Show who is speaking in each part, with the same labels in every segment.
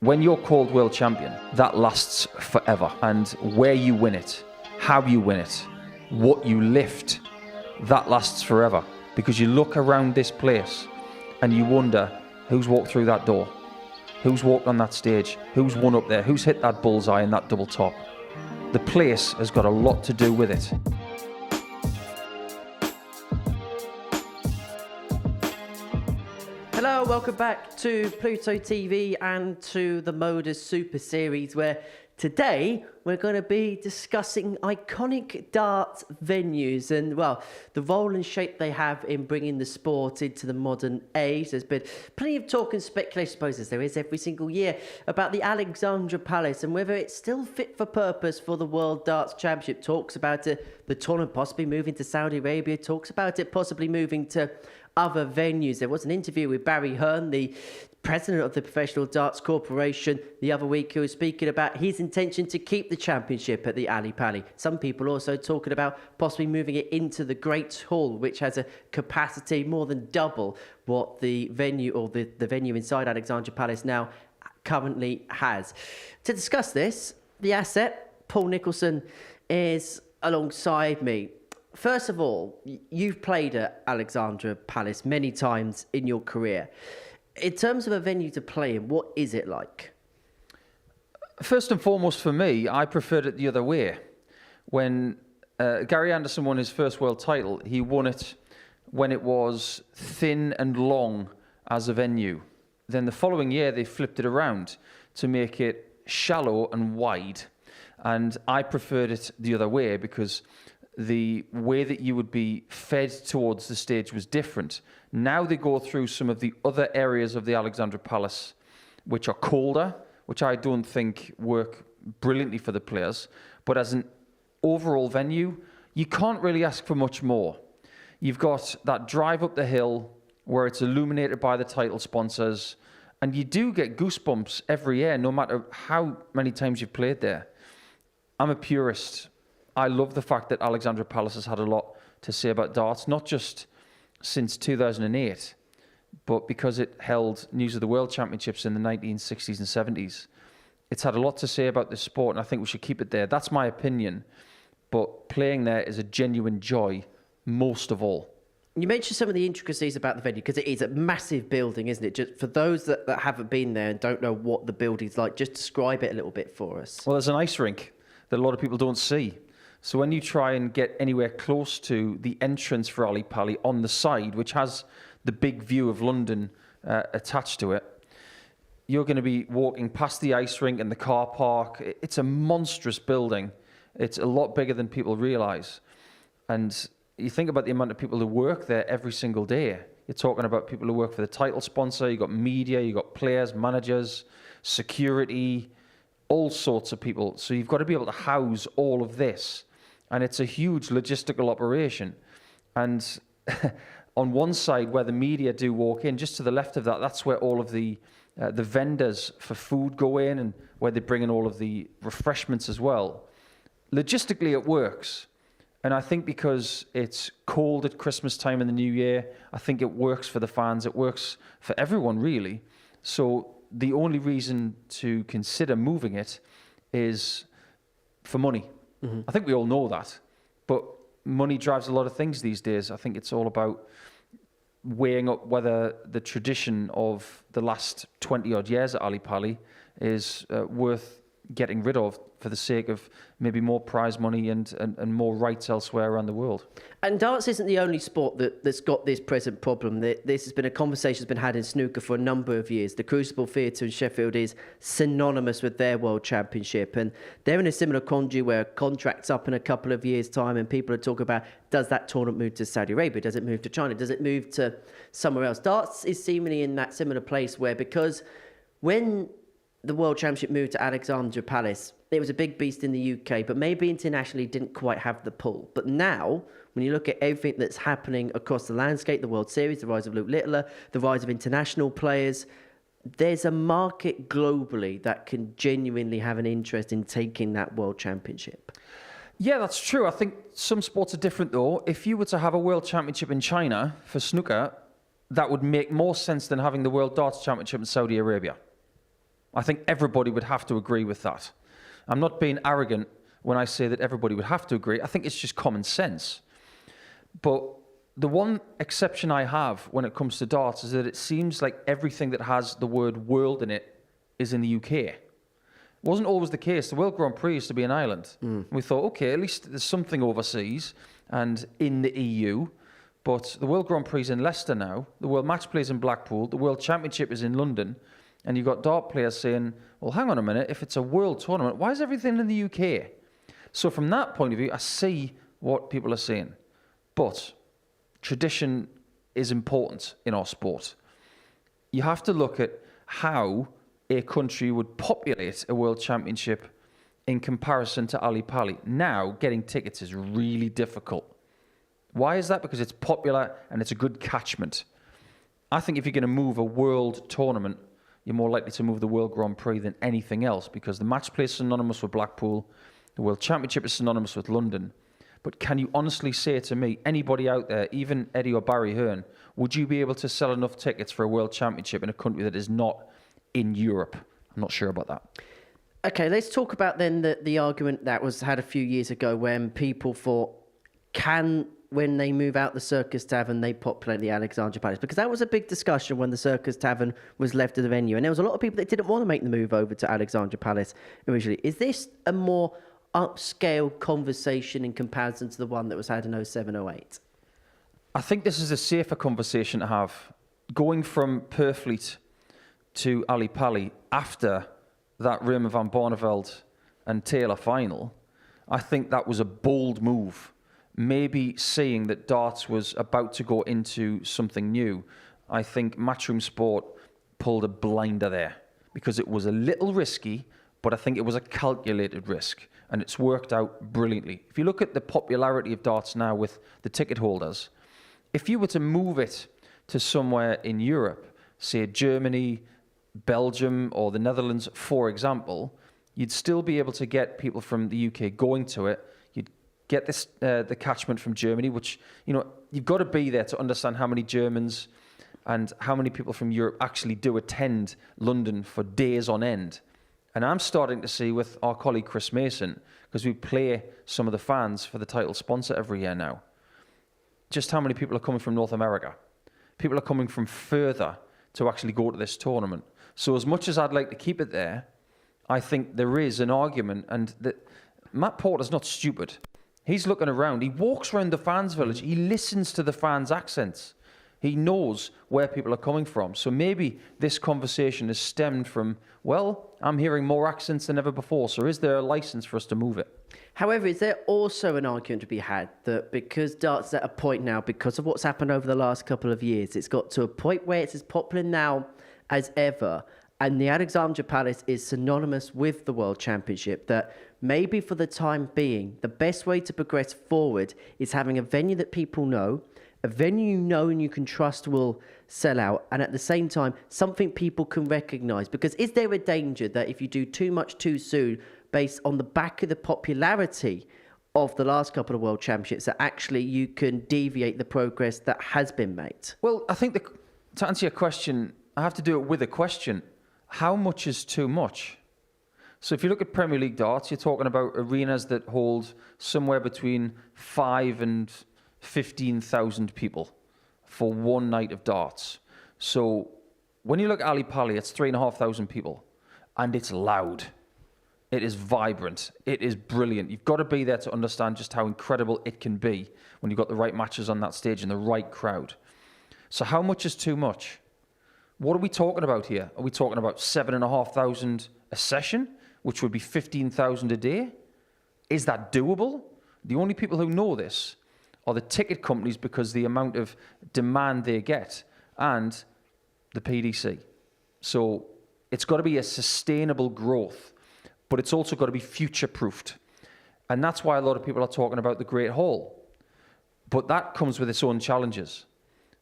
Speaker 1: When you're called world champion, that lasts forever. And where you win it, how you win it, what you lift, that lasts forever. Because you look around this place and you wonder who's walked through that door, who's walked on that stage, who's won up there, who's hit that bullseye and that double top. The place has got a lot to do with it.
Speaker 2: Hello, welcome back to Pluto TV and to the MODUS Super Series, where today we're going to be discussing iconic dart venues and, well, the role and shape they have in bringing the sport into the modern age. There's been plenty of talk and speculation, I suppose, as there is every single year, about the Alexandra Palace and whether it's still fit for purpose for the World Darts Championship. Talks about it, the tournament possibly moving to Saudi Arabia, talks about it possibly moving to other venues. There was an interview with Barry Hearn, the president of the Professional Darts Corporation, the other week, who was speaking about his intention to keep the championship at the Ali Pali. Some people also talking about possibly moving it into the Great Hall, which has a capacity more than double what the venue or the venue inside Alexandra Palace now currently has. To discuss this, the asset, Paul Nicholson, is alongside me. First of all, you've played at Alexandra Palace many times in your career. In terms of a venue to play in, what is it like?
Speaker 1: First and foremost for me, I preferred it the other way. When Gary Anderson won his first world title, he won it when it was thin and long as a venue. Then the following year, they flipped it around to make it shallow and wide. And I preferred it the other way because the way that you would be fed towards the stage was different. Now they go through some of the other areas of the Alexandra Palace, which are colder, which I don't think work brilliantly for the players. But as an overall venue, you can't really ask for much more. You've got that drive up the hill where it's illuminated by the title sponsors, and you do get goosebumps every year, no matter how many times you've played there. I'm a purist. I love the fact that Alexandra Palace has had a lot to say about darts, not just since 2008, but because it held News of the World Championships in the 1960s and 70s. It's had a lot to say about this sport, and I think we should keep it there. That's my opinion, but playing there is a genuine joy, most of all.
Speaker 2: You mentioned some of the intricacies about the venue, because it is a massive building, isn't it? Just for those that haven't been there and don't know what the building's like, just describe it a little bit for us.
Speaker 1: Well, there's an ice rink that a lot of people don't see. So when you try and get anywhere close to the entrance for Ali Pali on the side, which has the big view of London attached to it, you're going to be walking past the ice rink and the car park. It's a monstrous building. It's a lot bigger than people realise. And you think about the amount of people who work there every single day. You're talking about people who work for the title sponsor, you've got media, you've got players, managers, security, all sorts of people. So you've got to be able to house all of this. And it's a huge logistical operation. And on one side where the media do walk in, just to the left of that, that's where all of the vendors for food go in and where they bring in all of the refreshments as well. Logistically, it works. And I think because it's cold at Christmas time and the New Year, I think it works for the fans. It works for everyone, really. So the only reason to consider moving it is for money. Mm-hmm. I think we all know that, but money drives a lot of things these days. I think it's all about weighing up whether the tradition of the last 20-odd years at Ali Pali is worth getting rid of for the sake of maybe more prize money and more rights elsewhere around the world.
Speaker 2: And darts isn't the only sport that's got this present problem. This has been a conversation that's been had in snooker for a number of years. The Crucible Theatre in Sheffield is synonymous with their World Championship, and they're in a similar quandary where a contract's up in a couple of years' time and people are talking about, does that tournament move to Saudi Arabia? Does it move to China? Does it move to somewhere else? Darts is seemingly in that similar place where, because when the World Championship moved to Alexandra Palace, it was a big beast in the UK, but maybe internationally didn't quite have the pull. But now, when you look at everything that's happening across the landscape, the World Series, the rise of Luke Littler, the rise of international players, there's a market globally that can genuinely have an interest in taking that World Championship.
Speaker 1: Yeah, that's true. I think some sports are different, though. If you were to have a World Championship in China for snooker, that would make more sense than having the World Darts Championship in Saudi Arabia. I think everybody would have to agree with that. I'm not being arrogant when I say that everybody would have to agree. I think it's just common sense. But the one exception I have when it comes to darts is that it seems like everything that has the word world in it is in the UK. It wasn't always the case. The World Grand Prix used to be in Ireland. We thought, okay, at least there's something overseas and in the EU. But the World Grand Prix is in Leicester now. The World Match Play is in Blackpool. The World Championship is in London. And you've got dart players saying, well, hang on a minute, if it's a world tournament, why is everything in the UK? So from that point of view, I see what people are saying. But tradition is important in our sport. You have to look at how a country would populate a world championship in comparison to Ali Pali. Now, getting tickets is really difficult. Why is that? Because it's popular and it's a good catchment. I think if you're going to move a world tournament, you're more likely to move the World Grand Prix than anything else, because the match play is synonymous with Blackpool, the World Championship is synonymous with London. But can you honestly say to me, anybody out there, even Eddie or Barry Hearn, would you be able to sell enough tickets for a World Championship in a country that is not in Europe? I'm not sure about that.
Speaker 2: Okay, let's talk about then the argument that was had a few years ago when people thought, when they move out the Circus Tavern, they populate the Alexandra Palace? Because that was a big discussion when the Circus Tavern was left of the venue. And there was a lot of people that didn't want to make the move over to Alexandra Palace originally. Is this a more upscale conversation in comparison to the one that was had in 07, 08?
Speaker 1: I think this is a safer conversation to have. Going from Purfleet to Ali Pali after that Raymer van Barneveld and Taylor final, I think that was a bold move. Maybe seeing that darts was about to go into something new. I think Matchroom Sport pulled a blinder there because it was a little risky, but I think it was a calculated risk, and it's worked out brilliantly. If you look at the popularity of darts now with the ticket holders, if you were to move it to somewhere in Europe, say Germany, Belgium, or the Netherlands, for example, you'd still be able to get people from the UK going to it. You'd get this the catchment from Germany, which, you've got to be there to understand how many Germans and how many people from Europe actually do attend London for days on end. And I'm starting to see with our colleague Chris Mason, because we play some of the fans for the title sponsor every year now, just how many people are coming from North America. People are coming from further to actually go to this tournament. So as much as I'd like to keep it there, I think there is an argument, and that Matt Porter's not stupid. He's looking around. He walks around the fans' village. He listens to the fans' accents. He knows where people are coming from. So maybe this conversation is stemmed from, well, I'm hearing more accents than ever before, so is there a license for us to move it?
Speaker 2: However, is there also an argument to be had that because darts is at a point now, because of what's happened over the last couple of years, it's got to a point where it's as popular now as ever, and the Alexandra Palace is synonymous with the World Championship, that maybe for the time being, the best way to progress forward is having a venue that people know, a venue you know and you can trust will sell out, and at the same time, something people can recognise? Because is there a danger that if you do too much too soon, based on the back of the popularity of the last couple of World Championships, that actually you can deviate the progress that has been made?
Speaker 1: Well, I think to answer your question, I have to do it with a question. How much is too much? So if you look at Premier League darts, you're talking about arenas that hold somewhere between 5 and 15,000 people for one night of darts. So when you look at Ali Pali, it's 3,500 people, and it's loud. It is vibrant. It is brilliant. You've got to be there to understand just how incredible it can be when you've got the right matches on that stage and the right crowd. So how much is too much? What are we talking about here? Are we talking about 7,500 a session, which would be 15,000 a day? Is that doable? The only people who know this are the ticket companies, because the amount of demand they get, and the PDC. So it's got to be a sustainable growth, but it's also got to be future-proofed. And that's why a lot of people are talking about the Great Hall. But that comes with its own challenges.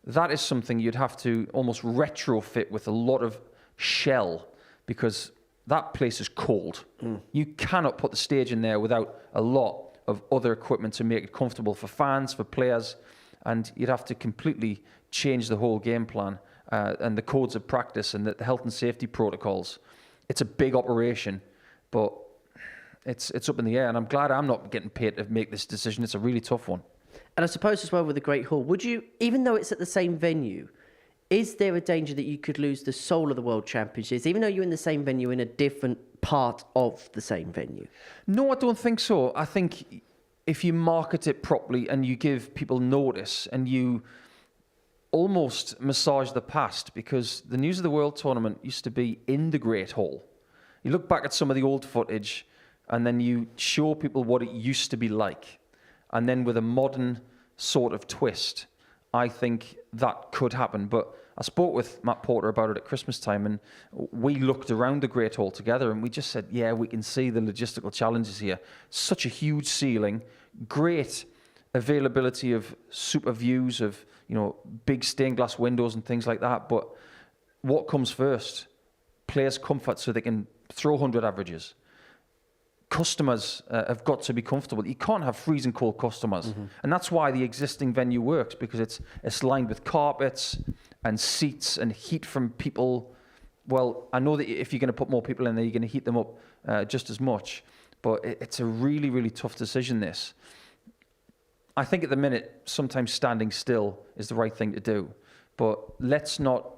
Speaker 1: That is something you'd have to almost retrofit with a lot of shell, because that place is cold. You cannot put the stage in there without a lot of other equipment to make it comfortable for fans, for players, and you'd have to completely change the whole game plan and the codes of practice and the health and safety protocols. it's a big operation, but it's up in the air, and I'm glad I'm not getting paid to make this decision. It's a really tough one.
Speaker 2: And I suppose as well with the Great Hall, would you, even though it's at the same venue, is there a danger that you could lose the soul of the World Championships, even though you're in the same venue in a different part of the same venue?
Speaker 1: No, I don't think so. I think if you market it properly and you give people notice and you almost massage the past, because the News of the World tournament used to be in the Great Hall. You look back at some of the old footage and then you show people what it used to be like. And then with a modern sort of twist, I think that could happen. But I spoke with Matt Porter about it at Christmas time, and we looked around the Great Hall together and we just said, yeah, we can see the logistical challenges here. Such a huge ceiling, great availability of super views of, big stained glass windows and things like that. But what comes first? Players' comfort so they can throw 100 averages. Customers have got to be comfortable. You can't have freezing cold customers. Mm-hmm. And that's why the existing venue works, because it's lined with carpets and seats and heat from people. Well, I know that if you're going to put more people in there, you're going to heat them up just as much. But it's a really, really tough decision, this. I think at the minute, sometimes standing still is the right thing to do. But let's not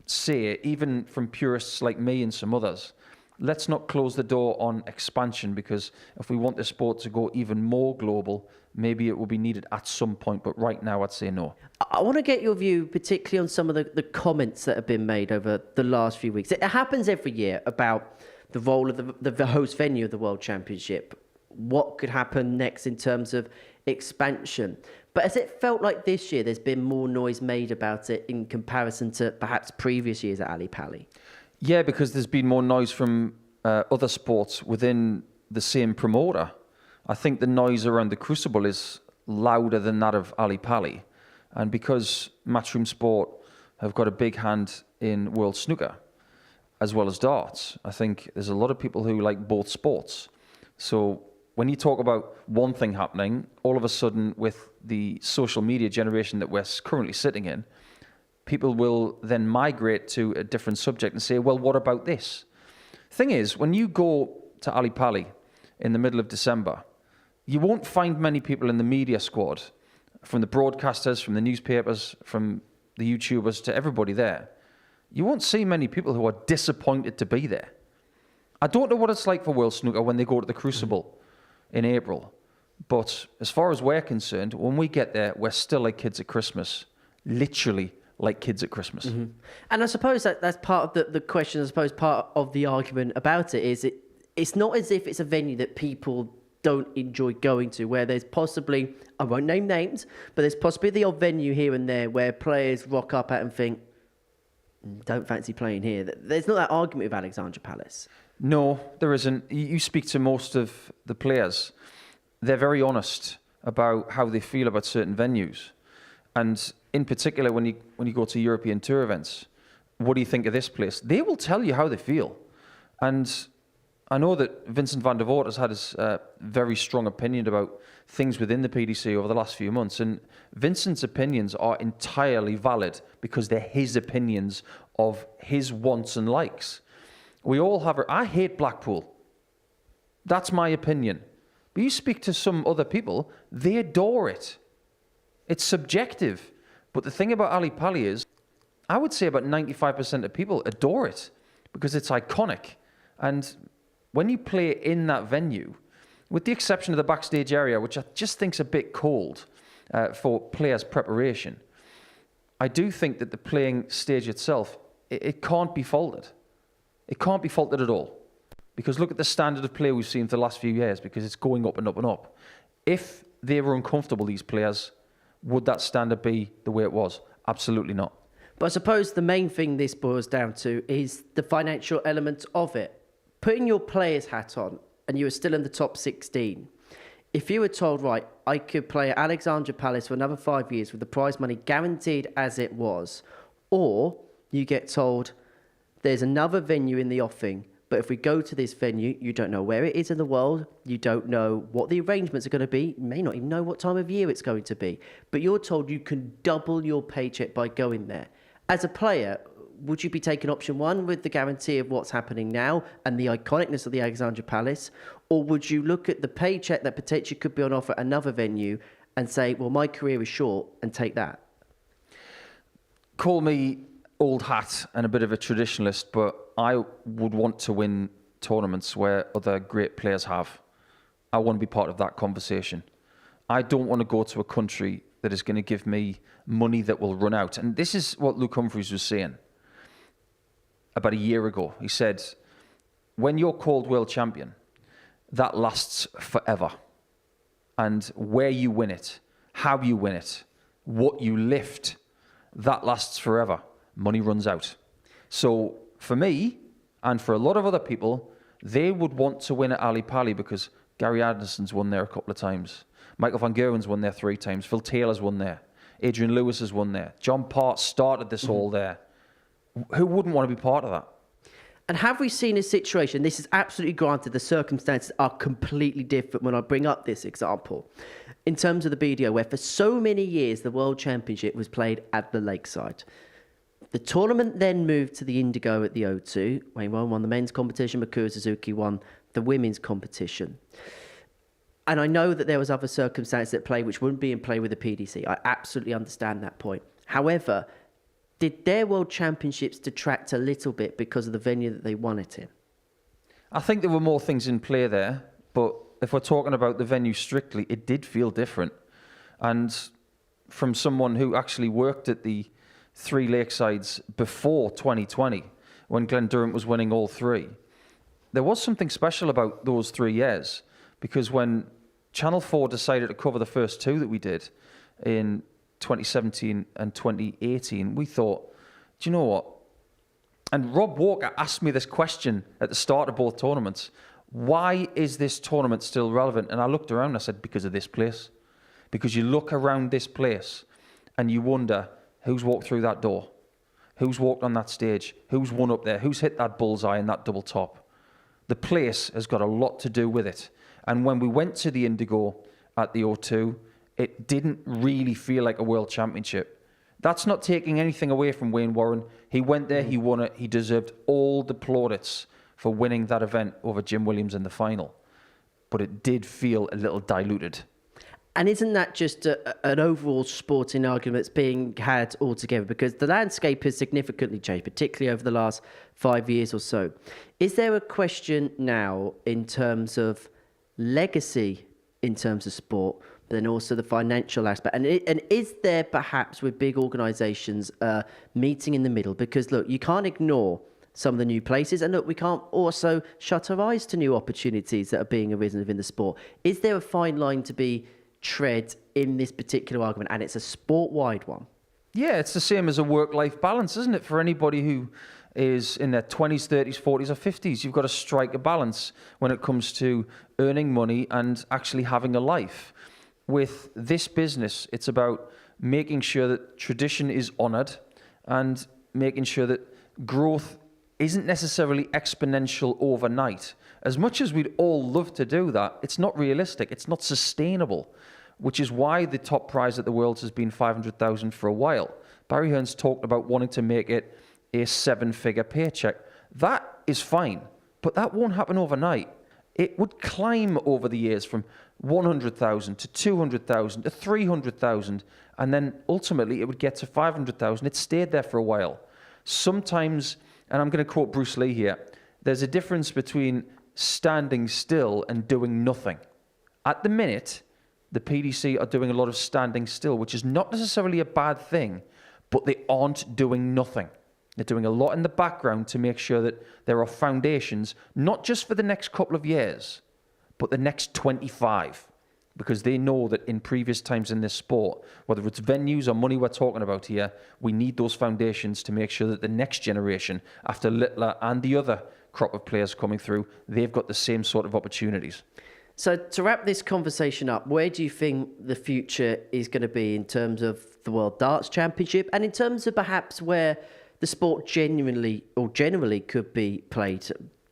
Speaker 1: say, even from purists like me and some others, let's not close the door on expansion, because if we want the sport to go even more global, maybe it will be needed at some point. But right now, I'd say no.
Speaker 2: I want to get your view, particularly on some of the comments that have been made over the last few weeks. It happens every year about the role of the host venue of the World Championship. What could happen next in terms of expansion? But has it felt like this year there's been more noise made about it in comparison to perhaps previous years at Ali Pali?
Speaker 1: Yeah, because there's been more noise from other sports within the same promoter. I think the noise around the Crucible is louder than that of Ali Pali. And because Matchroom Sport have got a big hand in World Snooker, as well as darts, I think there's a lot of people who like both sports. So when you talk about one thing happening, all of a sudden with the social media generation that we're currently sitting in, people will then migrate to a different subject and say, well, what about this? Thing is, when you go to Ali Pali in the middle of December, you won't find many people in the media squad, from the broadcasters, from the newspapers, from the YouTubers, to everybody there. You won't see many people who are disappointed to be there. I don't know what it's like for World Snooker when they go to the Crucible in April. But as far as we're concerned, when we get there, we're still like kids at Christmas. Literally like kids at Christmas.
Speaker 2: Mm-hmm. And I suppose that's part of the question. I suppose part of the argument about it is it's not as if it's a venue that people don't enjoy going to, where there's possibly, I won't name names, but there's possibly the odd venue here and there where players rock up at and think, don't fancy playing here. There's not that argument with Alexandra Palace.
Speaker 1: No, there isn't. You speak to most of the players. They're very honest about how they feel about certain venues. And in particular, when you go to European tour events, what do you think of this place? They will tell you how they feel. And I know that Vincent van der Voort has had his very strong opinion about things within the PDC over the last few months. And Vincent's opinions are entirely valid because they're his opinions of his wants and likes. We all have... I hate Blackpool. That's my opinion. But you speak to some other people, they adore it. It's subjective. But the thing about Ali Pali is, I would say about 95% of people adore it because it's iconic. And when you play in that venue, with the exception of the backstage area, which I just think's a bit cold for players' preparation, I do think that the playing stage itself, it can't be faulted. It can't be faulted at all. Because look at the standard of play we've seen for the last few years, because it's going up and up and up. If they were uncomfortable, these players, would that standard be the way it was? Absolutely not.
Speaker 2: But I suppose the main thing this boils down to is the financial element of it. Putting your player's hat on, and you were still in the top 16, if you were told, right, I could play at Alexandra Palace for another 5 years with the prize money guaranteed as it was, or you get told there's another venue in the offing, but if we go to this venue, you don't know where it is in the world, you don't know what the arrangements are going to be, you may not even know what time of year it's going to be, but you're told you can double your paycheck by going there. As a player, would you be taking option one with the guarantee of what's happening now and the iconicness of the Alexandra Palace? Or would you look at the paycheck that potentially could be on offer at another venue and say, well, my career is short, and take that?
Speaker 1: Call me old hat and a bit of a traditionalist, but I would want to win tournaments where other great players have. I want to be part of that conversation. I don't want to go to a country that is going to give me money that will run out. And this is what Luke Humphries was saying about a year ago. He said, when you're called world champion, that lasts forever. And where you win it, how you win it, what you lift, that lasts forever. Money runs out. So for me, and for a lot of other people, they would want to win at Ali Pali because Gary Anderson's won there a couple of times. Michael van Gerwen's won there 3 times. Phil Taylor's won there. Adrian Lewis has won there. John Part started this all there. Who wouldn't want to be part of that?
Speaker 2: And have we seen a situation, this is absolutely granted, the circumstances are completely different when I bring up this example, in terms of the BDO, where for so many years the World Championship was played at the Lakeside. The tournament then moved to the Indigo at the O2. Wayne Warren won the men's competition, Makura Suzuki won the women's competition. And I know that there was other circumstances at play which wouldn't be in play with the PDC. I absolutely understand that point. However, did their World Championships detract a little bit because of the venue that they won it in?
Speaker 1: I think there were more things in play there, but if we're talking about the venue strictly, it did feel different. And from someone who actually worked at the 3 Lakesides before 2020, when Glenn Durant was winning all 3, there was something special about those 3 years, because when Channel 4 decided to cover the first 2 that we did in 2017 and 2018, we thought, do you know what? And Rob Walker asked me this question at the start of both tournaments. Why is this tournament still relevant? And I looked around and I said, because of this place. Because you look around this place and you wonder, who's walked through that door? Who's walked on that stage? Who's won up there? Who's hit that bullseye and that double top? The place has got a lot to do with it. And when we went to the Indigo at the O2, it didn't really feel like a world championship. That's not taking anything away from Wayne Warren. He went there, he won it. He deserved all the plaudits for winning that event over Jim Williams in the final. But it did feel a little diluted.
Speaker 2: And isn't that just an overall sporting argument that's being had altogether? Because the landscape has significantly changed, particularly over the last 5 years or so. Is there a question now in terms of legacy, in terms of sport, but then also the financial aspect? And is there perhaps with big organisations meeting in the middle? Because look, you can't ignore some of the new places, and look, we can't also shut our eyes to new opportunities that are being arisen within the sport. Is there a fine line to be tread in this particular argument, and it's a sport-wide one?
Speaker 1: Yeah, it's the same as a work-life balance, isn't it? For anybody who is in their 20s, 30s, 40s or 50s, you've got to strike a balance when it comes to earning money and actually having a life. With this business, it's about making sure that tradition is honoured and making sure that growth isn't necessarily exponential overnight. As much as we'd all love to do that, it's not realistic, it's not sustainable, which is why the top prize at the Worlds has been $500,000 for a while. Barry Hearn's talked about wanting to make it a 7-figure paycheck. That is fine, but that won't happen overnight. It would climb over the years from 100,000 to 200,000 to 300,000, and then ultimately it would get to 500,000. It stayed there for a while. Sometimes, and I'm going to quote Bruce Lee here, there's a difference between standing still and doing nothing. At the minute, the PDC are doing a lot of standing still, which is not necessarily a bad thing, but they aren't doing nothing. They're doing a lot in the background to make sure that there are foundations, not just for the next couple of years, but the next 25. Because they know that in previous times in this sport, whether it's venues or money we're talking about here, we need those foundations to make sure that the next generation, after Littler and the other crop of players coming through, they've got the same sort of opportunities.
Speaker 2: So to wrap this conversation up, where do you think the future is going to be in terms of the World Darts Championship and in terms of perhaps where the sport generally could be played?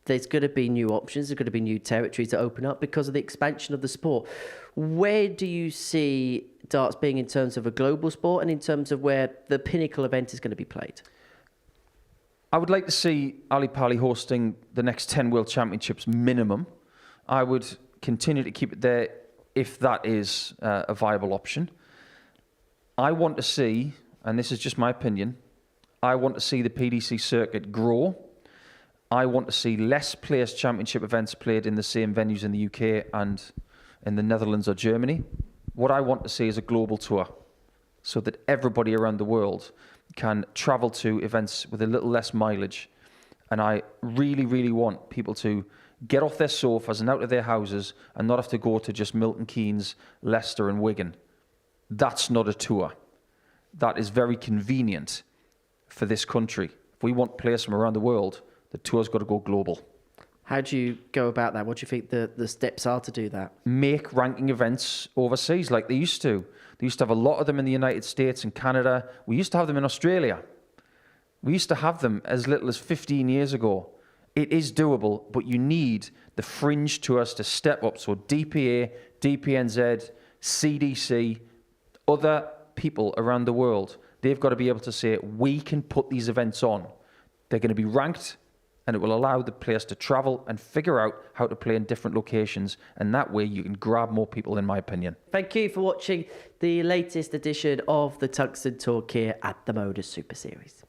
Speaker 2: There's going to be new options, there's going to be new territories that open up because of the expansion of the sport. Where do you see darts being in terms of a global sport and in terms of where the pinnacle event is going to be played?
Speaker 1: I would like to see Ali Pali hosting the next 10 World Championships minimum. I would continue to keep it there if that is a viable option. I want to see, and this is just my opinion, I want to see the PDC circuit grow. I want to see less Players' Championship events played in the same venues in the UK and in the Netherlands or Germany. What I want to see is a global tour so that everybody around the world can travel to events with a little less mileage. And I really, really want people to get off their sofas and out of their houses and not have to go to just Milton Keynes, Leicester and Wigan. That's not a tour. That is very convenient for this country. If we want players from around the world, the tour's got to go global.
Speaker 2: How do you go about that? What do you think the steps are to do that?
Speaker 1: Make ranking events overseas like they used to. They used to have a lot of them in the United States and Canada. We used to have them in Australia. We used to have them as little as 15 years ago. It is doable, but you need the fringe tours to step up. So DPA, DPNZ, CDC, other people around the world, they've got to be able to say, we can put these events on. They're going to be ranked, and it will allow the players to travel and figure out how to play in different locations. And that way you can grab more people, in my opinion.
Speaker 2: Thank you for watching the latest edition of the Tungsten Talk here at the MODUS Super Series.